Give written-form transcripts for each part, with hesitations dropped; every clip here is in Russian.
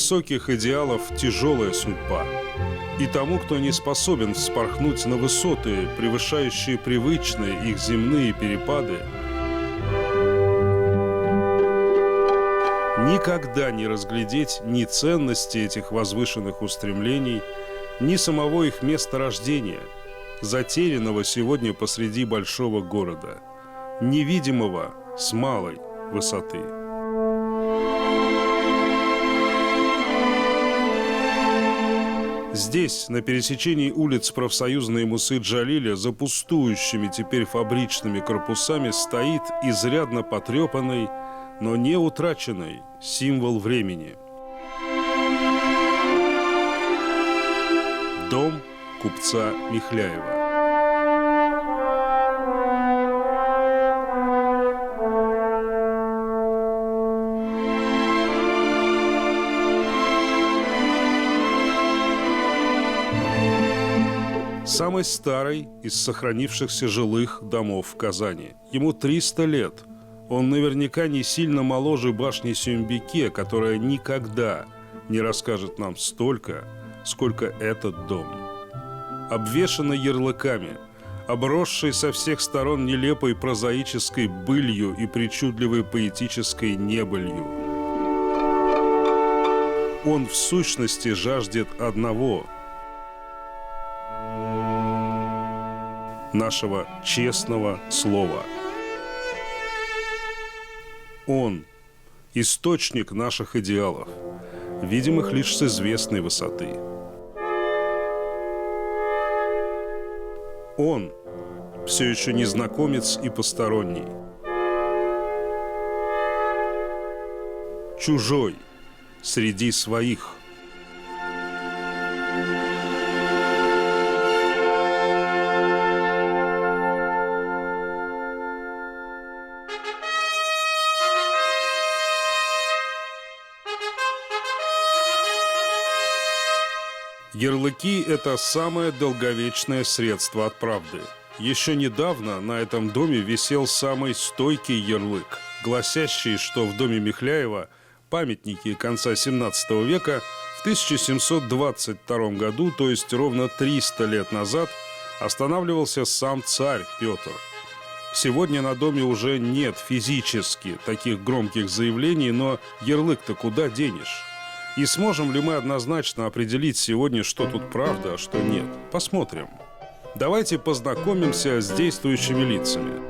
высоких идеалов тяжелая судьба. И тому, кто не способен вспорхнуть на высоты, превышающие привычные их земные перепады, никогда не разглядеть ни ценности этих возвышенных устремлений, ни самого их места рождения, затерянного сегодня посреди большого города, невидимого с малой высоты. Здесь, на пересечении улиц Профсоюзной Мусы Джалиля, за пустующими теперь фабричными корпусами стоит изрядно потрепанный, но не утраченный символ времени. Дом купца Михляева. Самый старый из сохранившихся жилых домов в Казани. Ему 300 лет. Он наверняка не сильно моложе башни Сюмбике, которая никогда не расскажет нам столько, сколько этот дом. Обвешанный ярлыками, обросший со всех сторон нелепой прозаической былью и причудливой поэтической небылью. Он в сущности жаждет одного – нашего честного слова. Он – источник наших идеалов, видимых лишь с известной высоты. Он – все еще незнакомец и посторонний. Чужой среди своих. Ярлыки – это самое долговечное средство от правды. Еще недавно на этом доме висел самый стойкий ярлык, гласящий, что в доме Михляева, памятники конца XVII века, в 1722 году, то есть ровно 300 лет назад, останавливался сам царь Петр. Сегодня на доме уже нет физически таких громких заявлений, но ярлык-то куда денешь? И сможем ли мы однозначно определить сегодня, что тут правда, а что нет? Посмотрим. Давайте познакомимся с действующими лицами.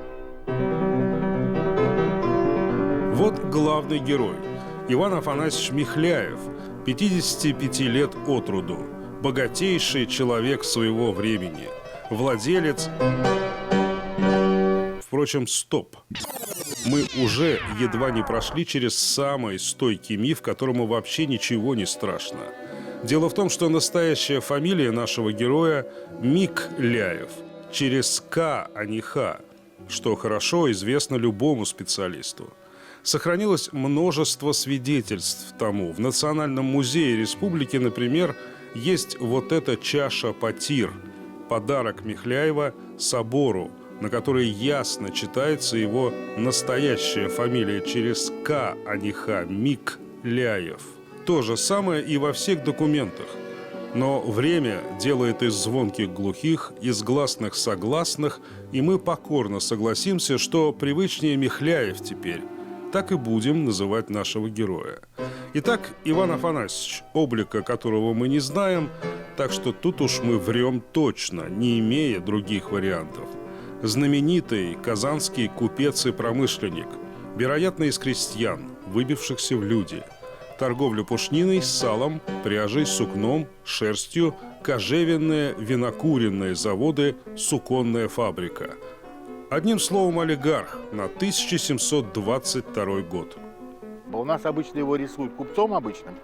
Вот главный герой. Иван Афанасьевич Михляев, 55 лет от роду, богатейший человек своего времени, владелец... Впрочем, стоп. Мы уже едва не прошли через самый стойкий миф, которому вообще ничего не страшно. Дело в том, что настоящая фамилия нашего героя Микляев. Через «К», а не «Х», что хорошо известно любому специалисту. Сохранилось множество свидетельств тому. В Национальном музее республики, например, есть вот эта чаша Потир, подарок Михляева собору, на которой ясно читается его настоящая фамилия через «К», а не «Х», Микляев. То же самое и во всех документах. Но время делает из звонких глухих, из гласных согласных, и мы покорно согласимся, что привычнее Михляев теперь. Так и будем называть нашего героя. Итак, Иван Афанасьевич, облика которого мы не знаем, так что тут уж мы врем точно, не имея других вариантов. Знаменитый казанский купец и промышленник, вероятно, из крестьян, выбившихся в люди. Торговля пушниной, салом, пряжей, сукном, шерстью, кожевенные, винокуренные заводы, суконная фабрика. Одним словом, олигарх на 1722 год. У нас обычно его рисуют купцом обычным.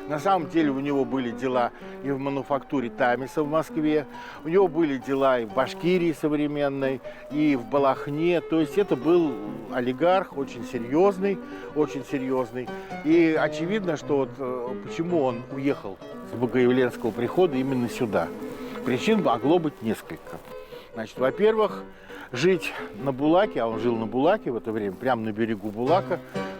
На самом деле у него были дела и в мануфактуре Тамиса в Москве, у него были дела и в Башкирии современной, и в Балахне. То есть это был олигарх очень серьезный, очень серьезный. И очевидно, что вот почему он уехал с Богоявленского прихода именно сюда. Причин могло быть несколько. Значит, во-первых, жить на Булаке, а он жил на Булаке в это время, прямо на берегу Булака,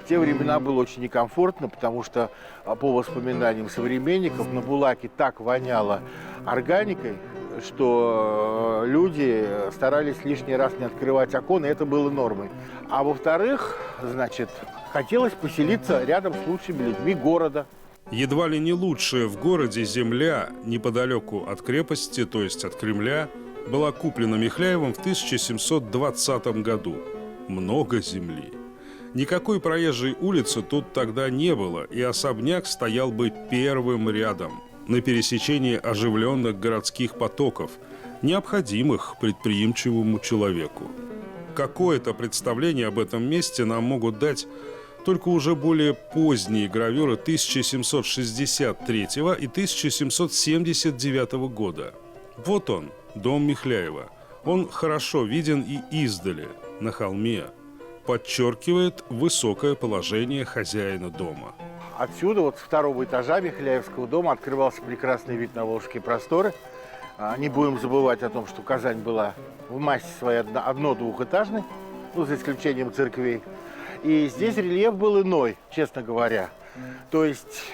те времена было очень некомфортно, потому что, по воспоминаниям современников, на Булаке так воняло органикой, что люди старались лишний раз не открывать окон, и это было нормой. А во-вторых, значит, хотелось поселиться рядом с лучшими людьми города. Едва ли не лучшая в городе земля неподалеку от крепости, то есть от Кремля, была куплена Михляевым в 1720 году. Много земли. Никакой проезжей улицы тут тогда не было, и особняк стоял бы первым рядом, на пересечении оживленных городских потоков, необходимых предприимчивому человеку. Какое-то представление об этом месте нам могут дать только уже более поздние гравюры 1763 и 1779 года. Вот он, дом Михляева. Он хорошо виден и издали, на холме. Подчеркивает высокое положение хозяина дома. Отсюда, вот с второго этажа Михляевского дома, открывался прекрасный вид на Волжские просторы. Не будем забывать о том, что Казань была в массе своей одно-двухэтажной, ну, за исключением церквей. И здесь рельеф был иной, честно говоря. То есть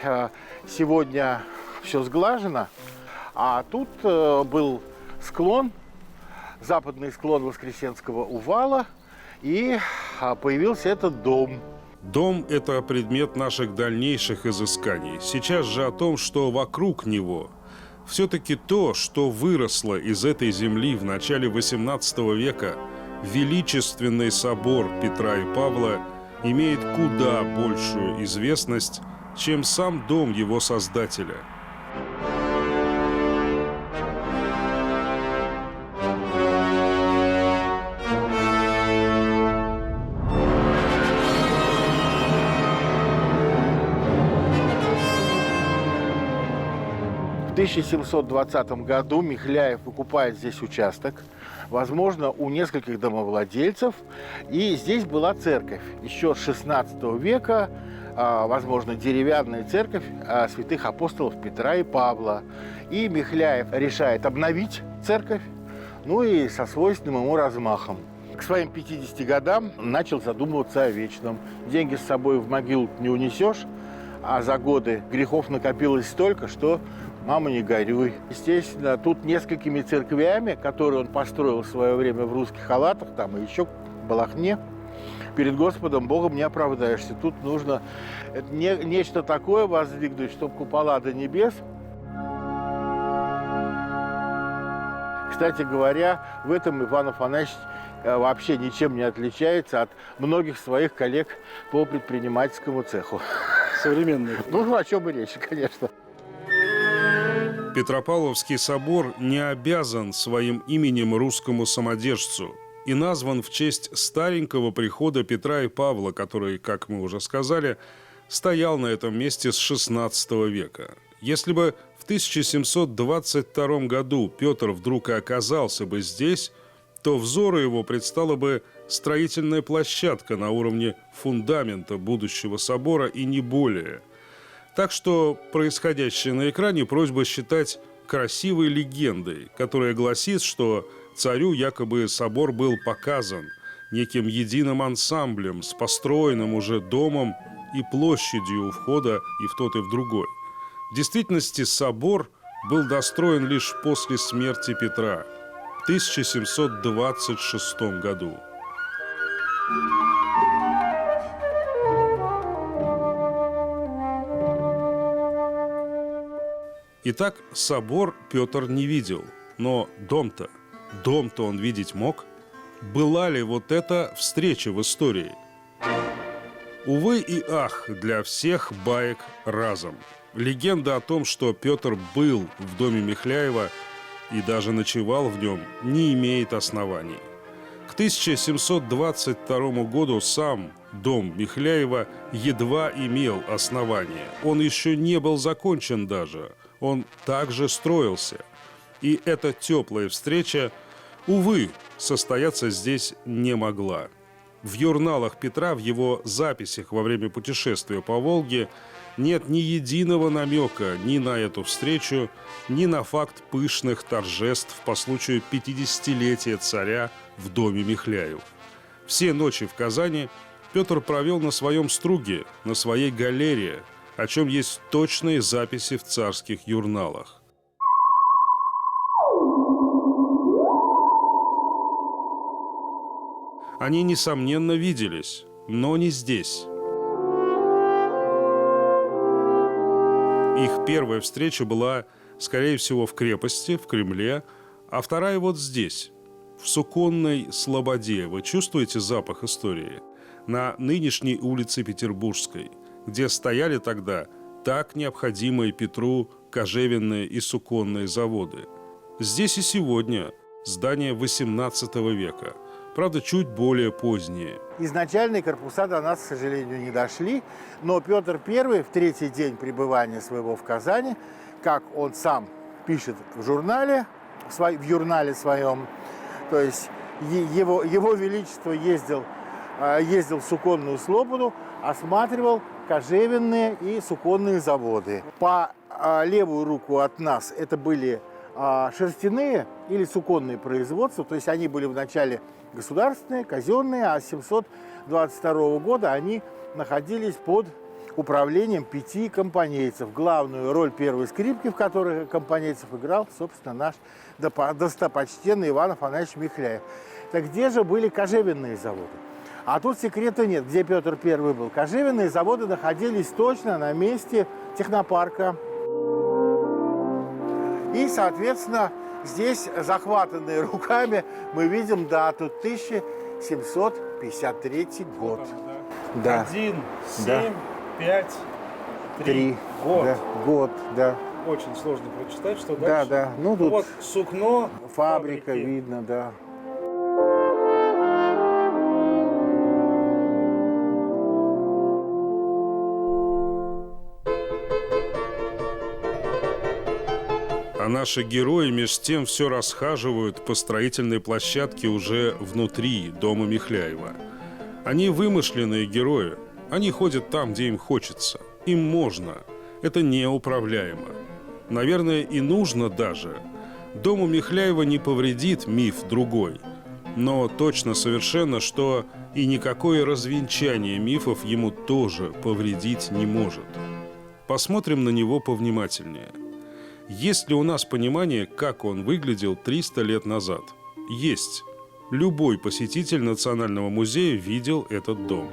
сегодня все сглажено, а тут был склон, западный склон Воскресенского увала, и появился этот дом. Дом – это предмет наших дальнейших изысканий. Сейчас же о том, что вокруг него. Все-таки то, что выросло из этой земли в начале XVIII века, величественный собор Петра и Павла, имеет куда большую известность, чем сам дом его создателя. В 1720 году Михляев выкупает здесь участок, возможно, у нескольких домовладельцев. И здесь была церковь еще с XVI века, возможно, деревянная церковь святых апостолов Петра и Павла. И Михляев решает обновить церковь, ну и со свойственным ему размахом. К своим 50 годам начал задумываться о вечном. Деньги с собой в могилу не унесешь, а за годы грехов накопилось столько, что мама, не горюй. Естественно, тут несколькими церквями, которые он построил в свое время в русских халатах, там и еще в Балахне, перед Господом Богом не оправдаешься. Тут нужно нечто такое воздвигнуть, чтобы купола до небес. Кстати говоря, в этом Иван Афанасьевич вообще ничем не отличается от многих своих коллег по предпринимательскому цеху. Современный. Ну, о чем и речь, конечно. Петропавловский собор не обязан своим именем русскому самодержцу и назван в честь старенького прихода Петра и Павла, который, как мы уже сказали, стоял на этом месте с XVI века. Если бы в 1722 году Петр вдруг и оказался бы здесь, то взору его предстала бы строительная площадка на уровне фундамента будущего собора и не более. Так что происходящее на экране просьба считать красивой легендой, которая гласит, что царю якобы собор был показан неким единым ансамблем с построенным уже домом и площадью у входа и в тот, и в другой. В действительности собор был достроен лишь после смерти Петра в 1726 году. Итак, собор Петр не видел, но дом-то он видеть мог. Была ли вот эта встреча в истории? Увы и ах, для всех баек разом. Легенда о том, что Петр был в доме Михляева и даже ночевал в нем, не имеет оснований. К 1722 году сам дом Михляева едва имел основания. Он еще не был закончен даже. Он также строился. И эта теплая встреча, увы, состояться здесь не могла. В журналах Петра, в его записях во время путешествия по Волге нет ни единого намека ни на эту встречу, ни на факт пышных торжеств по случаю 50-летия царя в доме Михляев. Все ночи в Казани Петр провел на своем струге, на своей галере, о чем есть точные записи в царских журналах. Они, несомненно, виделись, но не здесь. Их первая встреча была, скорее всего, в крепости, в Кремле, а вторая вот здесь, в Суконной Слободе. Вы чувствуете запах истории? На нынешней улице Петербургской, где стояли тогда так необходимые Петру кожевенные и суконные заводы. Здесь и сегодня здание XVIII века, правда, чуть более поздние. Изначальные корпуса до нас, к сожалению, не дошли, но Петр I в третий день пребывания своего в Казани, как он сам пишет в журнале своем, то есть его величество ездил в Суконную Слободу, осматривал кожевенные и суконные заводы. По левую руку от нас это были шерстяные или суконные производства, то есть они были вначале государственные, казенные, а с 722 года они находились под управлением 5 компанейцев. Главную роль первой скрипки, в которой компанейцев играл, собственно, наш достопочтенный Иван Афанасьевич Михляев. Так где же были кожевенные заводы? А тут секрета нет. Где Петр I был? Кожевенные заводы находились точно на месте технопарка. И, соответственно, здесь, захватанные руками, мы видим дату 1753 год. Да. 1, 7, 5, 3 год. Да, год, да. Очень сложно прочитать, что Да, дальше. да. Ну, тут вот сукно, фабрика фабрики. видно, да. А наши герои меж тем все расхаживают по строительной площадке уже внутри дома Михляева. Они вымышленные герои. Они ходят там, где им хочется. Им можно. Это неуправляемо. Наверное, и нужно даже. Дому Михляева не повредит миф другой. Но точно совершенно, что и никакое развенчание мифов ему тоже повредить не может. Посмотрим на него повнимательнее. Есть ли у нас понимание, как он выглядел 300 лет назад? Есть. Любой посетитель Национального музея видел этот дом.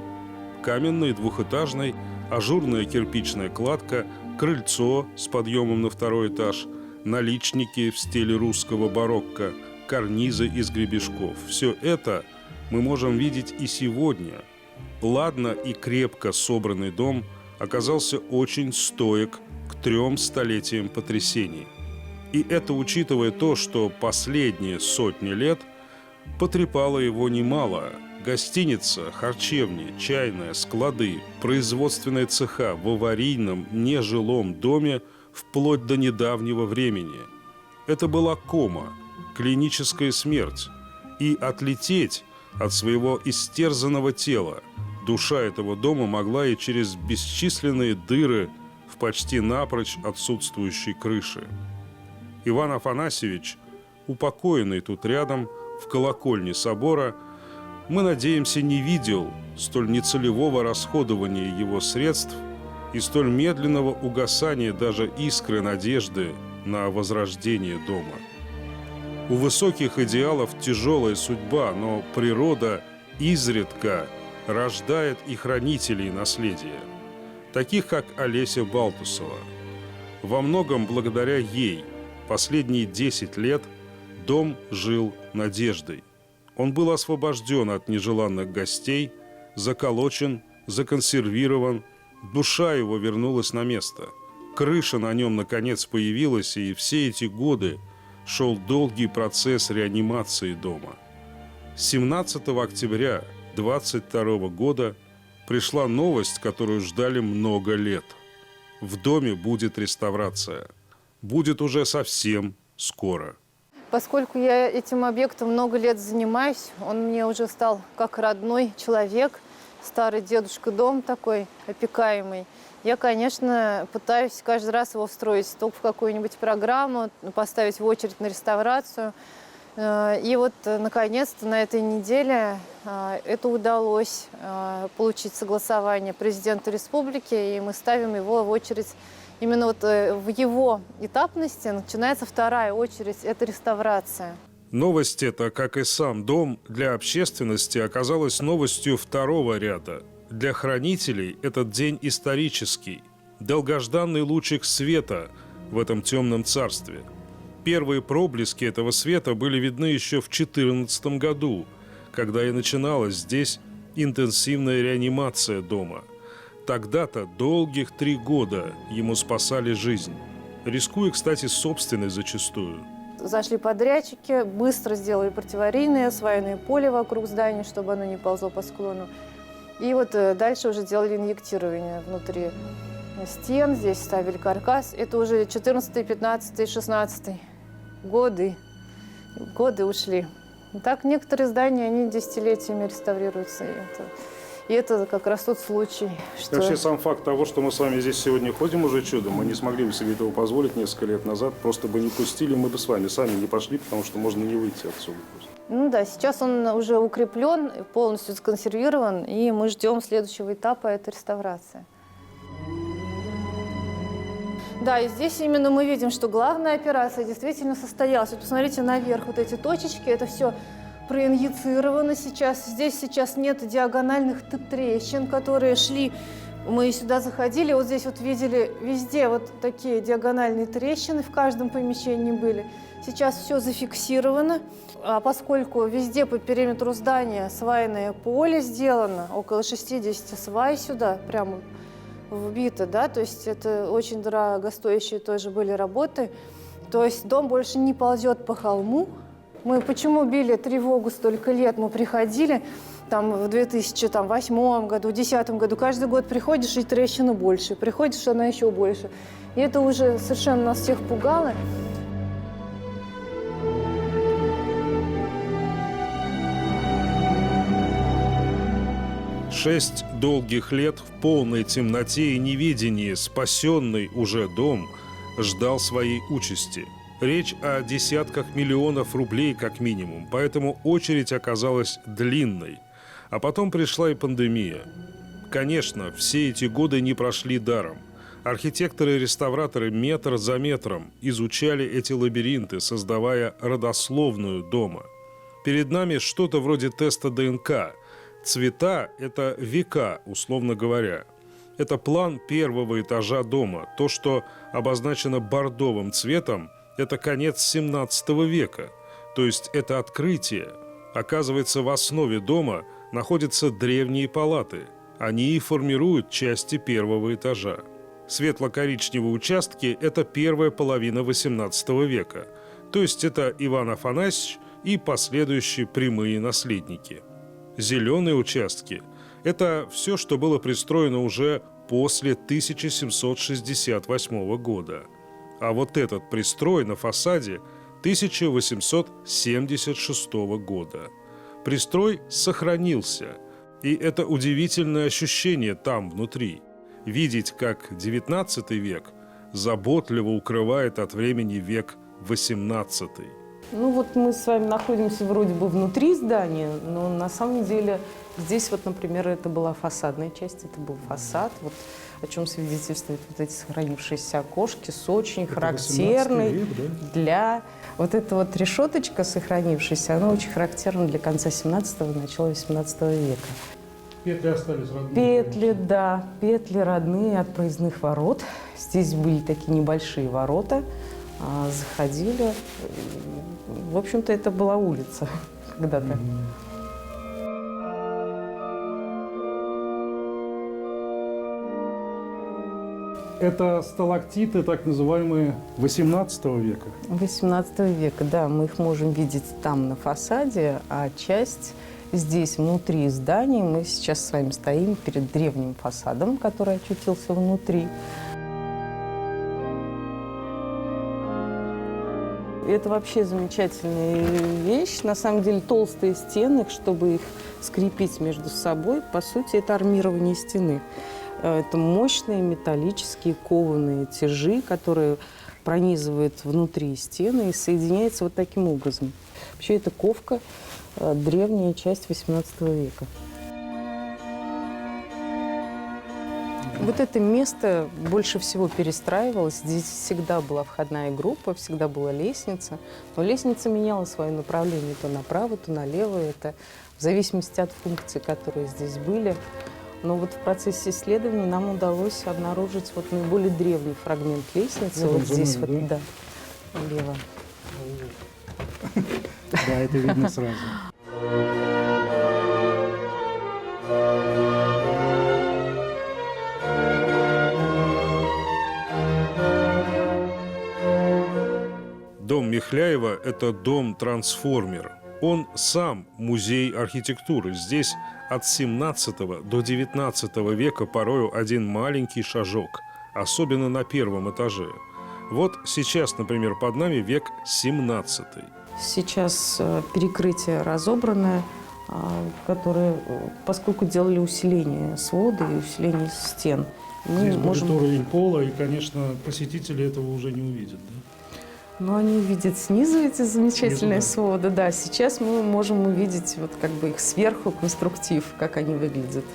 Каменный, двухэтажный, ажурная кирпичная кладка, крыльцо с подъемом на второй этаж, наличники в стиле русского барокко, карнизы из гребешков. Все это мы можем видеть и сегодня. Ладно и крепко собранный дом оказался очень стоек к 3 столетиям потрясений. И это учитывая то, что последние сотни лет потрепало его немало. Гостиница, харчевни, чайная, склады, производственные цеха в аварийном, нежилом доме вплоть до недавнего времени. Это была кома, клиническая смерть. И отлететь от своего истерзанного тела душа этого дома могла и через бесчисленные дыры в почти напрочь отсутствующей крыше. Иван Афанасьевич, упокоенный тут рядом, в колокольне собора, мы надеемся, не видел столь нецелевого расходования его средств и столь медленного угасания даже искры надежды на возрождение дома. У высоких идеалов тяжелая судьба, но природа изредка рождает и хранителей наследия, таких как Олеся Балтусова. Во многом благодаря ей последние 10 лет дом жил надеждой. Он был освобожден от нежеланных гостей, заколочен, законсервирован, душа его вернулась на место. Крыша на нем наконец появилась, и все эти годы шел долгий процесс реанимации дома. 17 октября 22 года пришла новость, которую ждали много лет. В доме будет реставрация. Будет уже совсем скоро. Поскольку я этим объектом много лет занимаюсь, он мне уже стал как родной человек, старый дедушка дом такой опекаемый. Я, конечно, пытаюсь каждый раз его встроить то в какую-нибудь программу, поставить в очередь на реставрацию. И вот, наконец-то, на этой неделе это удалось получить согласование президента республики, и мы ставим его в очередь. Именно вот в его этапности начинается вторая очередь – это реставрация. Новость эта, как и сам дом, для общественности оказалась новостью второго ряда. Для хранителей этот день исторический, долгожданный лучик света в этом темном царстве. Первые проблески этого света были видны еще в 2014 году, когда и начиналась здесь интенсивная реанимация дома. Тогда-то долгих 3 года ему спасали жизнь, рискуя, кстати, собственной зачастую. Зашли подрядчики, быстро сделали противоаварийное освоенное поле вокруг здания, чтобы оно не ползло по склону. И вот дальше уже делали инъектирование внутри стен, здесь ставили каркас. Это уже 14, 15, 16 годы ушли. И так некоторые здания, они десятилетиями реставрируются. И это как раз тот случай, что... Вообще сам факт того, что мы с вами здесь сегодня ходим, уже чудо. Мы не смогли бы себе этого позволить несколько лет назад. Просто бы не пустили, мы бы с вами сами не пошли, потому что можно не выйти отсюда просто. Ну да, сейчас он уже укреплен, полностью законсервирован, и мы ждем следующего этапа – это реставрация. Да, и здесь именно мы видим, что главная операция действительно состоялась. Вот посмотрите наверх, вот эти точечки, это все проинъецировано сейчас. Здесь сейчас нет диагональных трещин, которые шли. Мы сюда заходили, вот здесь вот видели везде вот такие диагональные трещины в каждом помещении были. Сейчас все зафиксировано, а поскольку везде по периметру здания свайное поле сделано, около 60 свай сюда прямо вбито, да, то есть это очень дорогостоящие тоже были работы. То есть дом больше не ползет по холму. Мы почему били тревогу столько лет? Мы приходили там в 2008 году, в 2010 году. Каждый год приходишь, и трещина больше. Приходишь, она еще больше. И это уже совершенно нас всех пугало. Шесть долгих лет в полной темноте и неведении спасенный уже дом ждал своей участи. Речь о десятках миллионов рублей как минимум, поэтому очередь оказалась длинной. А потом пришла и пандемия. Конечно, все эти годы не прошли даром. Архитекторы и реставраторы метр за метром изучали эти лабиринты, создавая родословную дома. Перед нами что-то вроде теста ДНК. Цвета – это века, условно говоря. Это план первого этажа дома. То, что обозначено бордовым цветом, это конец 17 века. То есть это открытие. Оказывается, в основе дома находятся древние палаты. Они и формируют части первого этажа. Светло-коричневые участки – это первая половина 18 века. То есть это Иван Афанасьевич и последующие прямые наследники. Зеленые участки – это все, что было пристроено уже после 1768 года. А вот этот пристрой на фасаде 1876 года. Пристрой сохранился, и это удивительное ощущение там внутри. Видеть, как XIX век заботливо укрывает от времени век XVIII. Ну вот мы с вами находимся вроде бы внутри здания, но на самом деле здесь вот, например, это была фасадная часть, это был фасад, вот о чем свидетельствуют вот эти сохранившиеся окошки с очень характерной век, да? для... Вот эта вот решеточка сохранившаяся, она очень характерна для конца 17-го, начала 18 века. Петли остались родные. Петли, да, петли родные от проездных ворот. Здесь были такие небольшие ворота, заходили. В общем-то, это была улица когда-то. Это сталактиты, так называемые, 18 века. 18 века, да, мы их можем видеть там на фасаде, а часть здесь, внутри здания, мы сейчас с вами стоим перед древним фасадом, который очутился внутри. Это вообще замечательная вещь. На самом деле толстые стены, чтобы их скрепить между собой, по сути, это армирование стены. Это мощные металлические кованые тяжи, которые пронизывают внутри стены и соединяются вот таким образом. Вообще это ковка, древняя часть XVIII века. Вот это место больше всего перестраивалось. Здесь всегда была входная группа, всегда была лестница. Но лестница меняла свое направление то направо, то налево. Это в зависимости от функций, которые здесь были. Но вот в процессе исследований нам удалось обнаружить вот наиболее древний фрагмент лестницы. Вот здесь вот, да, налево. Да, это видно сразу. Дом Михляева – это дом-трансформер. Он сам музей архитектуры. Здесь от 17 до 19 века порою один маленький шажок, особенно на первом этаже. Вот сейчас, например, под нами век 17. Сейчас перекрытие разобранное, которое, поскольку делали усиление свода и усиление стен, мы Здесь можем... будет уровень пола, и, конечно, посетители этого уже не увидят. Да? Но они видят снизу эти замечательные Снизу, да. своды. Да, сейчас мы можем увидеть вот как бы их сверху, конструктив, как они выглядят.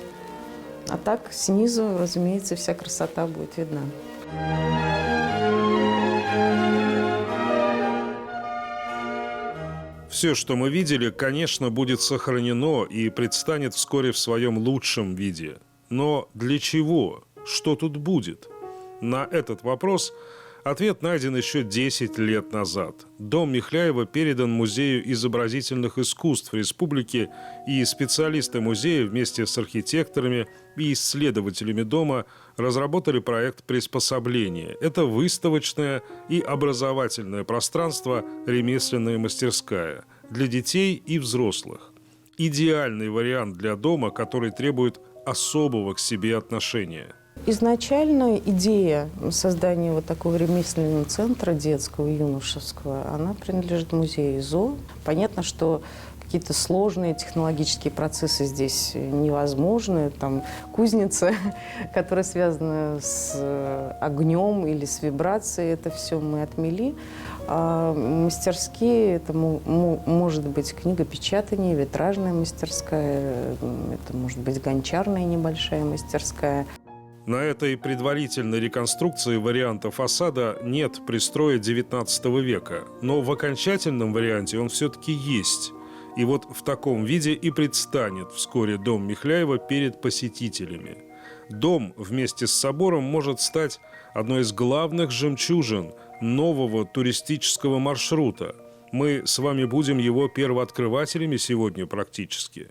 А так снизу, разумеется, вся красота будет видна. Все, что мы видели, конечно, будет сохранено и предстанет вскоре в своем лучшем виде. Но для чего? Что тут будет? На этот вопрос ответ найден еще 10 лет назад. Дом Михляева передан Музею изобразительных искусств Республики, и специалисты музея вместе с архитекторами и исследователями дома разработали проект приспособления. Это выставочное и образовательное пространство «Ремесленная мастерская» для детей и взрослых. Идеальный вариант для дома, который требует особого к себе отношения. Изначально идея создания вот такого ремесленного центра детского и юношеского, она принадлежит музею ЗО. Понятно, что какие-то сложные технологические процессы здесь невозможны. Там кузница, которая связана с огнем или с вибрацией, это все мы отмели. А мастерские, это может быть книгопечатание, витражная мастерская, это может быть гончарная небольшая мастерская. На этой предварительной реконструкции варианта фасада нет пристроя XIX века, но в окончательном варианте он все-таки есть. И вот в таком виде и предстанет вскоре дом Михляева перед посетителями. Дом вместе с собором может стать одной из главных жемчужин нового туристического маршрута. Мы с вами будем его первооткрывателями сегодня практически.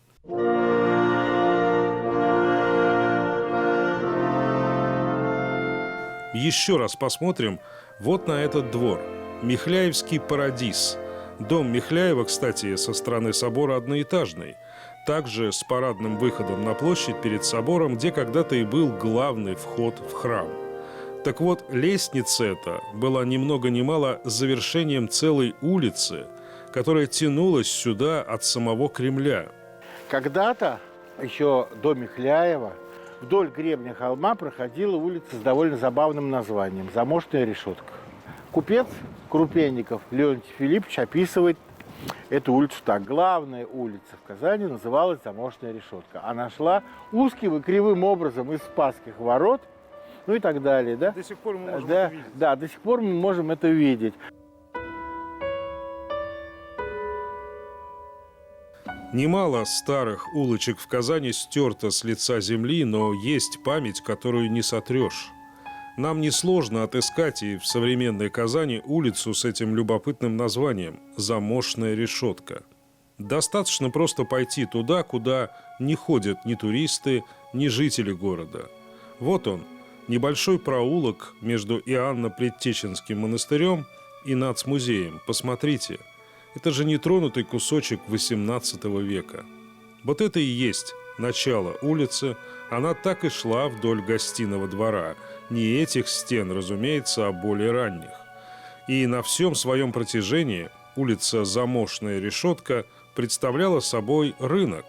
Еще раз посмотрим вот на этот двор. Михляевский парадис. Дом Михляева, кстати, со стороны собора одноэтажный. Также с парадным выходом на площадь перед собором, где когда-то и был главный вход в храм. Так вот, лестница эта была ни много ни мало завершением целой улицы, которая тянулась сюда от самого Кремля. Когда-то, еще до Михляева, вдоль гребня холма проходила улица с довольно забавным названием «Замошная решетка». Купец Крупенников Леонтий Филиппович описывает эту улицу так. Главная улица в Казани называлась Замошная решетка. Она шла узким и кривым образом из Спасских ворот, ну и так далее. Да? До сих пор мы можем это видеть. Да, до сих пор мы можем это видеть. Немало старых улочек в Казани стерто с лица земли, но есть память, которую не сотрешь. Нам несложно отыскать и в современной Казани улицу с этим любопытным названием – Замошная решетка. Достаточно просто пойти туда, куда не ходят ни туристы, ни жители города. Вот он, небольшой проулок между Иоанно-Предтеченским монастырем и Нацмузеем. Посмотрите, это же нетронутый кусочек XVIII века. Вот это и есть начало улицы. Она так и шла вдоль гостиного двора. Не этих стен, разумеется, а более ранних. И на всем своем протяжении улица Замошная решетка представляла собой рынок.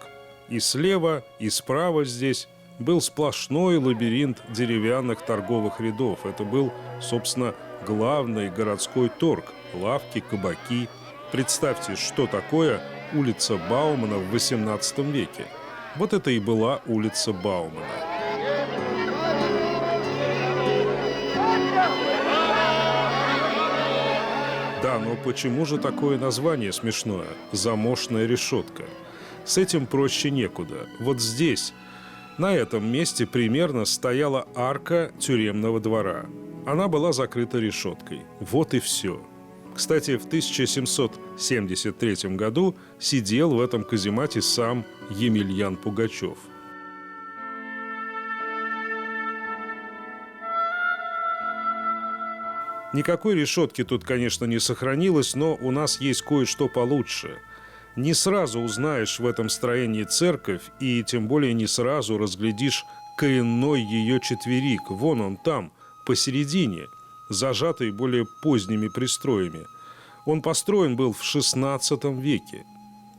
И слева, и справа здесь был сплошной лабиринт деревянных торговых рядов. Это был, собственно, главный городской торг. Лавки, кабаки. Представьте, что такое улица Баумана в XVIII веке. Вот это и была улица Баумана. Да, но почему же такое название смешное? Замошная решетка. С этим проще некуда. Вот здесь, на этом месте примерно стояла арка тюремного двора. Она была закрыта решеткой. Вот и все. Кстати, в 1773 году сидел в этом каземате сам Емельян Пугачев. Никакой решетки тут, конечно, не сохранилось, но у нас есть кое-что получше. Не сразу узнаешь в этом строении церковь, и тем более не сразу разглядишь коренной ее четверик. Вон он там, посередине, зажатый более поздними пристроями. Он построен был в XVI веке.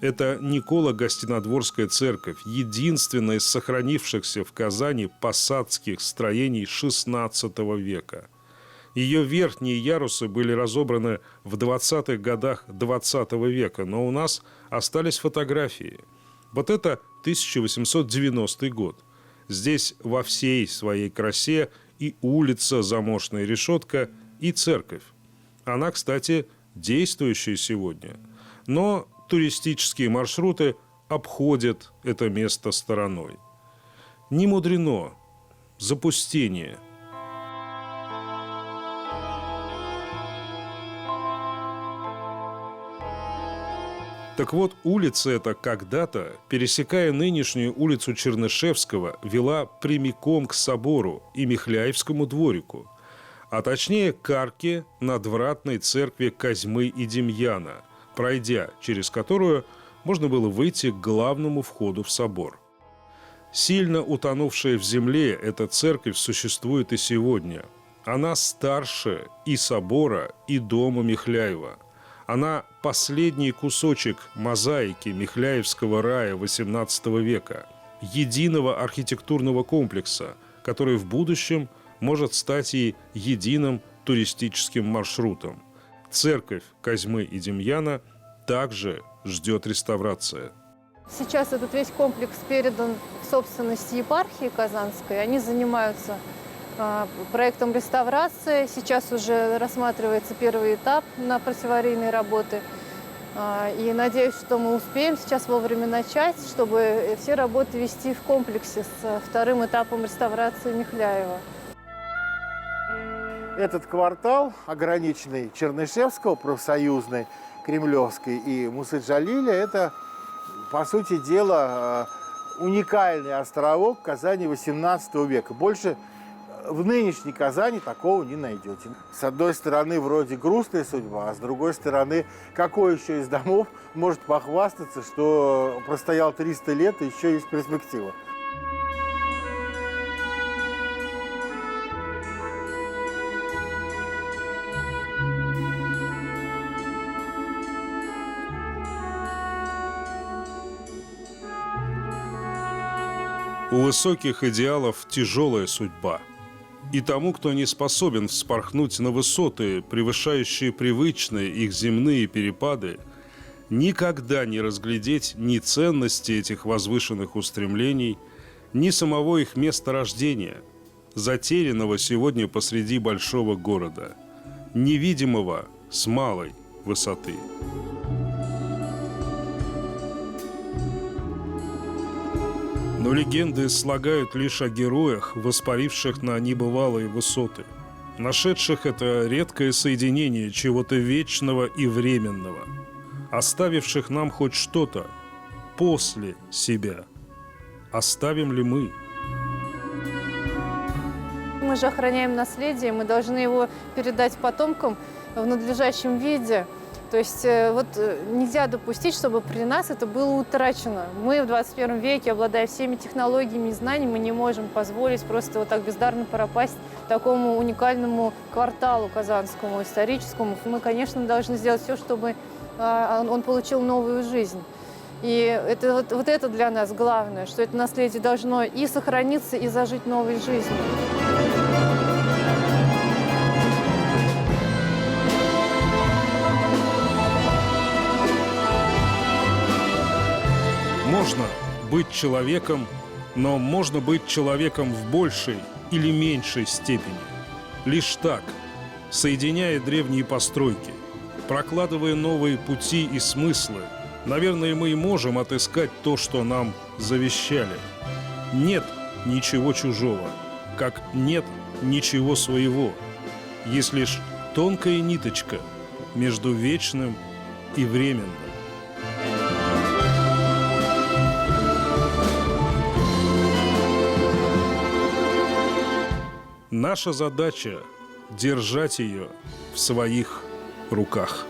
Это Николо-Гостинодворская церковь, единственная из сохранившихся в Казани посадских строений XVI века. Ее верхние ярусы были разобраны в 20-х годах XX века, но у нас остались фотографии. Вот это 1890 год. Здесь во всей своей красе и улица Замошная решетка, и церковь. Она, кстати, действующая сегодня. Но туристические маршруты обходят это место стороной. Не мудрено. Запустение. Так вот, улица эта когда-то, пересекая нынешнюю улицу Чернышевского, вела прямиком к собору и Михляевскому дворику, а точнее к арке надвратной церкви Козьмы и Демьяна, пройдя через которую можно было выйти к главному входу в собор. Сильно утонувшая в земле эта церковь существует и сегодня. Она старше и собора, и дома Михляева. Она последний кусочек мозаики Михляевского рая XVIII века, единого архитектурного комплекса, который в будущем может стать и единым туристическим маршрутом. Церковь Козьмы и Демьяна также ждет реставрация. Сейчас этот весь комплекс передан в собственность епархии Казанской. Они занимаются проектом реставрации. Сейчас уже рассматривается первый этап на противоаварийные работы. И надеюсь, что мы успеем сейчас вовремя начать, чтобы все работы вести в комплексе с вторым этапом реставрации Михляева. Этот квартал, ограниченный Чернышевского, профсоюзной, Кремлевской и Мусы-Джалиля, это, по сути дела, уникальный островок Казани XVIII века. Больше в нынешней Казани такого не найдете. С одной стороны, вроде грустная судьба, а с другой стороны, какой еще из домов может похвастаться, что простоял 300 лет и еще есть перспектива. У высоких идеалов тяжелая судьба. И тому, кто не способен вспорхнуть на высоты, превышающие привычные их земные перепады, никогда не разглядеть ни ценности этих возвышенных устремлений, ни самого их места рождения, затерянного сегодня посреди большого города, невидимого с малой высоты. Но легенды слагают лишь о героях, воспаривших на небывалые высоты, нашедших это редкое соединение чего-то вечного и временного, оставивших нам хоть что-то после себя. Оставим ли мы? Мы же охраняем наследие, мы должны его передать потомкам в надлежащем виде. То есть нельзя допустить, чтобы при нас это было утрачено. Мы в 21 веке, обладая всеми технологиями и знаниями, мы не можем позволить просто вот так бездарно пропасть такому уникальному кварталу казанскому, историческому. Мы, конечно, должны сделать все, чтобы он получил новую жизнь. И это, вот это для нас главное, что это наследие должно и сохраниться, и зажить новой жизнью. Можно быть человеком, но можно быть человеком в большей или меньшей степени. Лишь так, соединяя древние постройки, прокладывая новые пути и смыслы, наверное, мы и можем отыскать то, что нам завещали. Нет ничего чужого, как нет ничего своего. Есть лишь тонкая ниточка между вечным и временным. Наша задача – держать ее в своих руках.